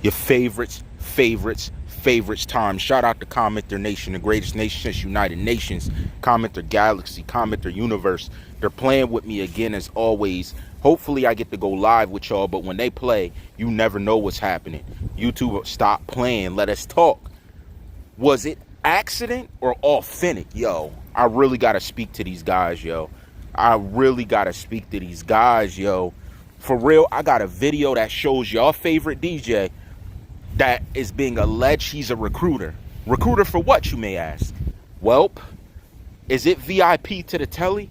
Your favorites time. Shout out to CommenterNation, the greatest nation since United Nations. Commenter Galaxy, Commenter Universe. They're playing with me again as always. Hopefully I get to go live with y'all, but when they play, you never know what's happening. YouTube, stop playing. Let us talk. Was it accident or authentic? Yo, I really got to speak to these guys, yo. I really got to speak to these guys, yo. For real, I got a video that shows y'all favorite DJ that is being alleged he's a recruiter. Recruiter for what, you may ask? Well, is it VIP to the Telly?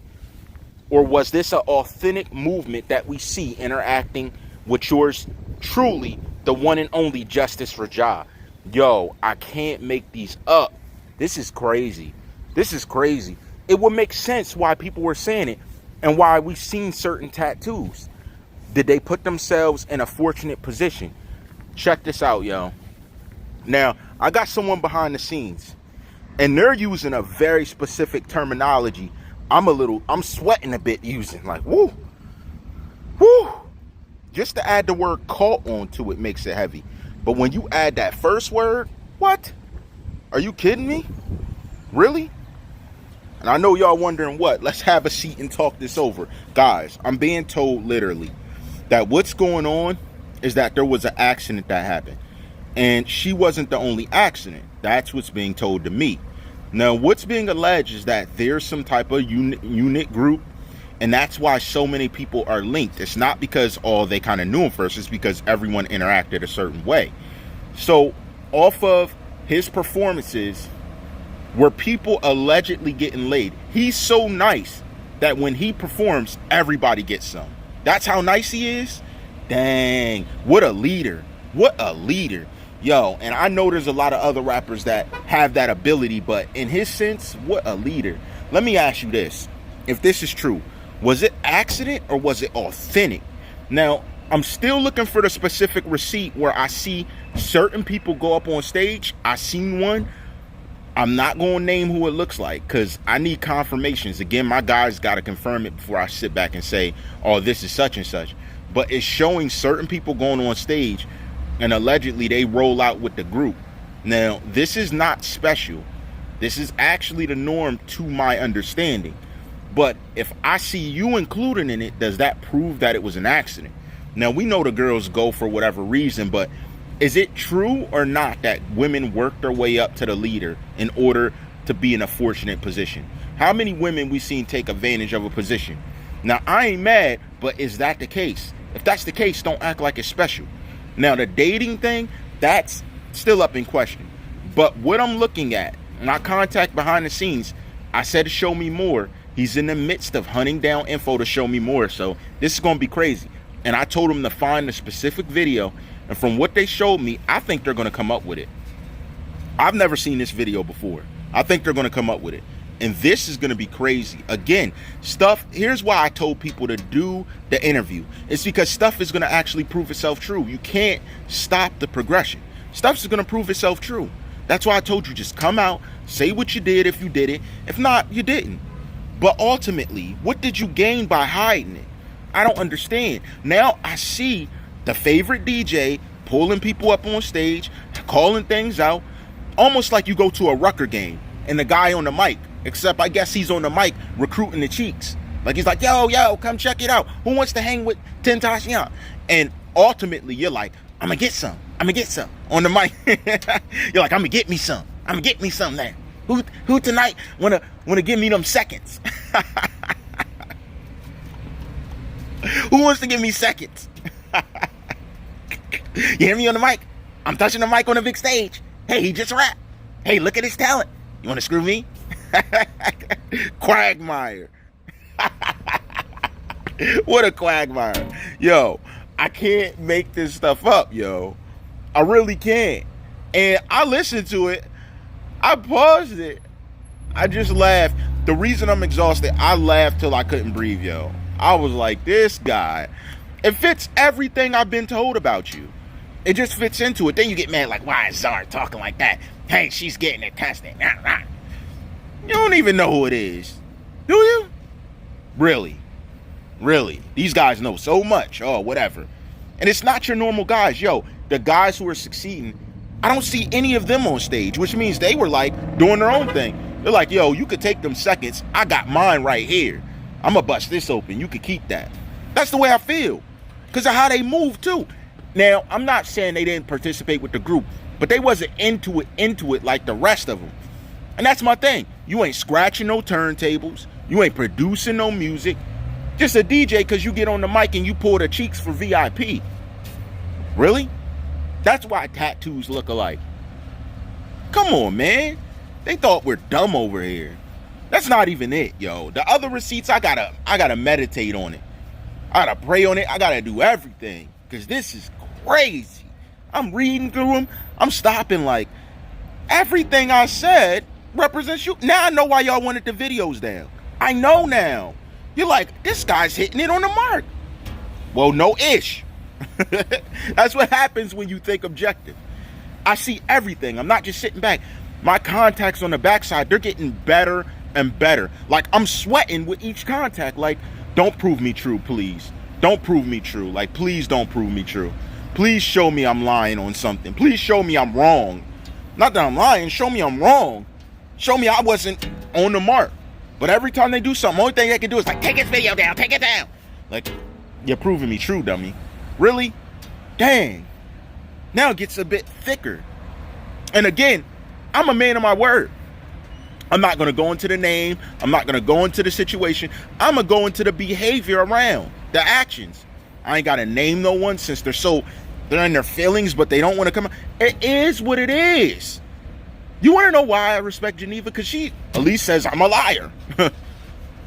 Or was this an authentic movement that we see interacting with yours truly, the one and only Justice for Ja? Yo, I can't make these up. This is crazy. This is crazy. It would make sense why people were saying it and why we've seen certain tattoos. Did they put themselves in a fortunate position? Check this out, yo. Now, I got someone behind the scenes, and they're using a very specific terminology. I'm sweating a bit using, like, woo. Just to add the word cult onto it makes it heavy. But when you add that first word, what? Are you kidding me? Really? And I know y'all wondering what. Let's have a seat and talk this over. Guys, I'm being told literally that what's going on is that there was an accident that happened. And she wasn't the only accident. That's what's being told to me. Now, what's being alleged is that there's some type of unit group, and that's why so many people are linked. It's not because, they kind of knew him first. It's because everyone interacted a certain way. So, off of his performances, were people allegedly getting laid. He's so nice that when he performs, everybody gets some. That's how nice he is. Dang, what a leader. What a leader. Yo, and I know there's a lot of other rappers that have that ability, but in his sense, what a leader. Let me ask you this. If this is true, was it accident or was it authentic? Now, I'm still looking for the specific receipt where I see certain people go up on stage. I seen one. I'm not going to name who it looks like because I need confirmations. Again, my guys got to confirm it before I sit back and say, oh, this is such and such. But it's showing certain people going on stage and allegedly they roll out with the group. Now, this is not special. This is actually the norm to my understanding. But if I see you included in it, does that prove that it was an accident? Now, we know the girls go for whatever reason, but is it true or not that women work their way up to the leader in order to be in a fortunate position? How many women we seen take advantage of a position? Now, I ain't mad, but is that the case? If that's the case, don't act like it's special. Now, the dating thing, that's still up in question. But what I'm looking at, my contact behind the scenes, I said to show me more. He's in the midst of hunting down info to show me more. So this is going to be crazy. And I told him to find the specific video. And from what they showed me, I think they're going to come up with it. I've never seen this video before. I think they're going to come up with it. And this is going to be crazy. Again, here's why I told people to do the interview. It's because stuff is going to actually prove itself true. You can't stop the progression. Stuff is going to prove itself true. That's why I told you, just come out, say what you did if you did it. If not, you didn't. But ultimately, what did you gain by hiding it? I don't understand. Now I see the favorite DJ pulling people up on stage, calling things out, almost like you go to a Rucker game and the guy on the mic, except I guess he's on the mic recruiting the cheeks. Like he's like, yo, come check it out. Who wants to hang with XxTentacion? And ultimately, you're like, I'm going to get some on the mic. You're like, I'm going to get me some. I'm going to get me some now. Who tonight want to give me them seconds? Who wants to give me seconds? You hear me on the mic? I'm touching the mic on the big stage. Hey, he just rapped. Hey, look at his talent. You want to screw me? Quagmire. What a quagmire. Yo, I can't make this stuff up, yo. I really can't. And I listened to it. I paused it. I just laughed. The reason I'm exhausted, I laughed till I couldn't breathe, yo. I was like, this guy, it fits everything I've been told about you. It just fits into it. Then you get mad like, why is Czar talking like that? Hey, she's getting it tested. You don't even know who it is. Do you? Really? Really? These guys know so much. Oh, whatever. And it's not your normal guys. Yo, the guys who are succeeding, I don't see any of them on stage, which means they were like doing their own thing. They're like, yo, you could take them seconds. I got mine right here. I'm going to bust this open. You could keep that. That's the way I feel because of how they move too. Now, I'm not saying they didn't participate with the group, but they wasn't into it like the rest of them. And that's my thing. You ain't scratching no turntables. You ain't producing no music. Just a DJ because you get on the mic and you pull the cheeks for VIP. Really? That's why tattoos look alike. Come on, man. They thought we're dumb over here. That's not even it, yo. The other receipts, I gotta meditate on it. I gotta pray on it. I gotta do everything. Because this is crazy. I'm reading through them. I'm stopping like, everything I said represents you. Now I know why y'all wanted the videos down. I know now. You're like, this guy's hitting it on the mark. Well, no-ish. That's what happens when you think objective. I see everything. I'm not just sitting back. My contacts on the backside, they're getting better and better. Like, I'm sweating with each contact. Like, don't prove me true, please. Don't prove me true. Like, please don't prove me true. Please show me I'm lying on something. Please show me I'm wrong. Not that I'm lying. Show me I'm wrong. Show me I wasn't on the mark. But every time they do something, the only thing they can do is like, take his video down. Take it down. Like, you're proving me true, dummy. Really? Dang. Now it gets a bit thicker. And again, I'm a man of my word. I'm not going to go into the name. I'm not going to go into the situation. I'm going to go into the behavior around, the actions. I ain't got to name no one since they're in their feelings, but they don't want to come out. It is what it is. You want to know why I respect Geneva? Because she at least says I'm a liar.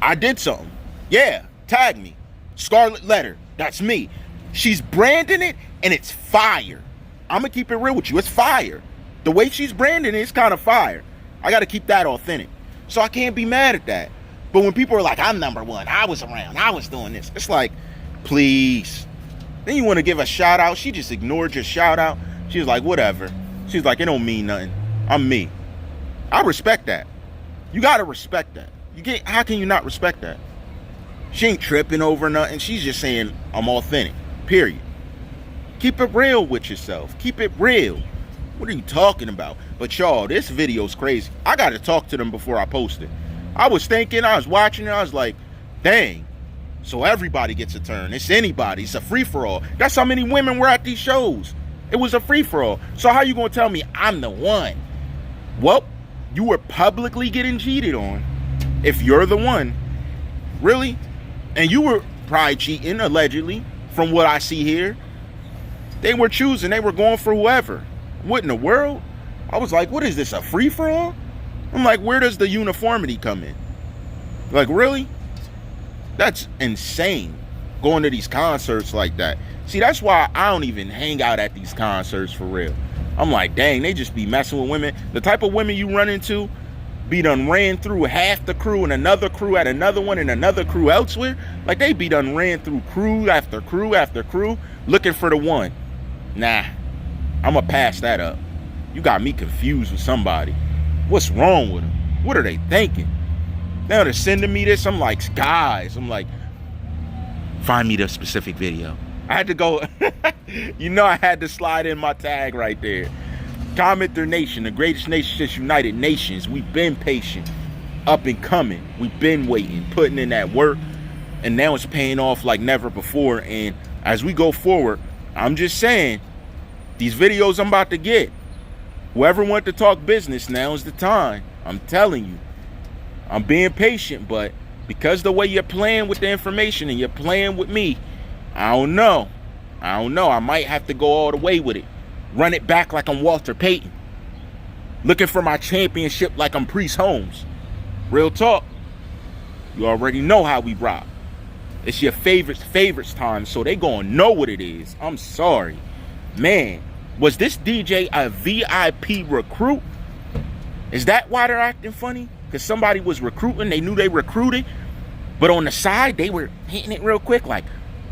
I did something. Yeah, tag me. Scarlet letter. That's me. She's branding it, and it's fire. I'm going to keep it real with you. It's fire. The way she's branding it is kind of fire. I got to keep that authentic. So I can't be mad at that. But when people are like, I'm number one, I was around, I was doing this. It's like, please. Then you want to give a shout out. She just ignored your shout out. She was like, whatever. She's like, it don't mean nothing. I'm me. I respect that. You got to respect that. How can you not respect that? She ain't tripping over nothing. She's just saying, I'm authentic. Period. Keep it real with yourself. Keep it real. What are you talking about? But y'all, this video's crazy. I got to talk to them before I post it. I was thinking, I was watching it, I was like, dang. So everybody gets a turn. It's anybody. It's a free-for-all. That's how many women were at these shows. It was a free-for-all. So how you going to tell me I'm the one? Well, you were publicly getting cheated on. If you're the one. Really? And you were probably cheating, allegedly, from what I see here. They were choosing. They were going for whoever. What in the world? I was like, what is this, a free-for-all? I'm like, where does the uniformity come in? Like, really? That's insane, going to these concerts like that. See, that's why I don't even hang out at these concerts for real. I'm like, dang, they just be messing with women. The type of women you run into be done ran through half the crew and another crew at another one and another crew elsewhere. Like, they be done ran through crew after crew after crew looking for the one. Nah, I'm going to pass that up. You got me confused with somebody. What's wrong with them? What are they thinking? Now they're sending me this. I'm like, guys, find me the specific video. I had to go, I had to slide in my tag right there. CommenterNation, the greatest nation since United Nations. We've been patient, up and coming. We've been waiting, putting in that work, and now it's paying off like never before. And as we go forward, I'm just saying, these videos I'm about to get, whoever wants to talk business, now is the time. I'm telling you. I'm being patient, but because the way you're playing with the information and you're playing with me, I don't know. I might have to go all the way with it. Run it back like I'm Walter Payton. Looking for my championship like I'm Priest Holmes. Real talk. You already know how we rock. It's your favorites time, so they gonna know what it is. I'm sorry. Man, was this DJ a VIP recruit? Is that why they're acting funny? Because somebody was recruiting, they knew they recruited, but on the side, they were hitting it real quick, like,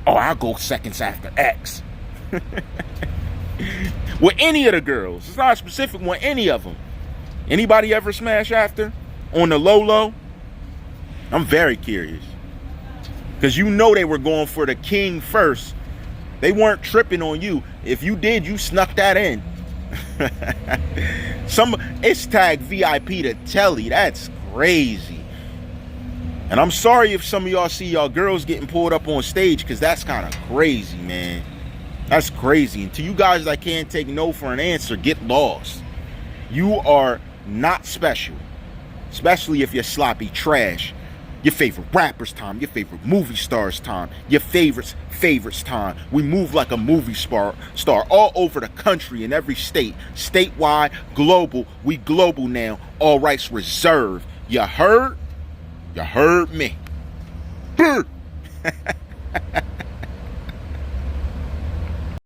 oh, I'll go seconds after X. With any of the girls. It's not a specific one, any of them. Anybody ever smash after? On the low? I'm very curious. Because you know they were going for the king first. They weren't tripping on you. If you did, you snuck that in. It's tagged VIP to Telly. That's crazy. And I'm sorry if some of y'all see y'all girls getting pulled up on stage, because that's kind of crazy, man. That's crazy. And to you guys that can't take no for an answer, get lost. You are not special. Especially if you're sloppy trash. Your favorite rapper's time, your favorite movie star's time, your favorites time. We move like a movie star all over the country in every state. Statewide, global. We global now. All rights reserved. You heard? You heard me.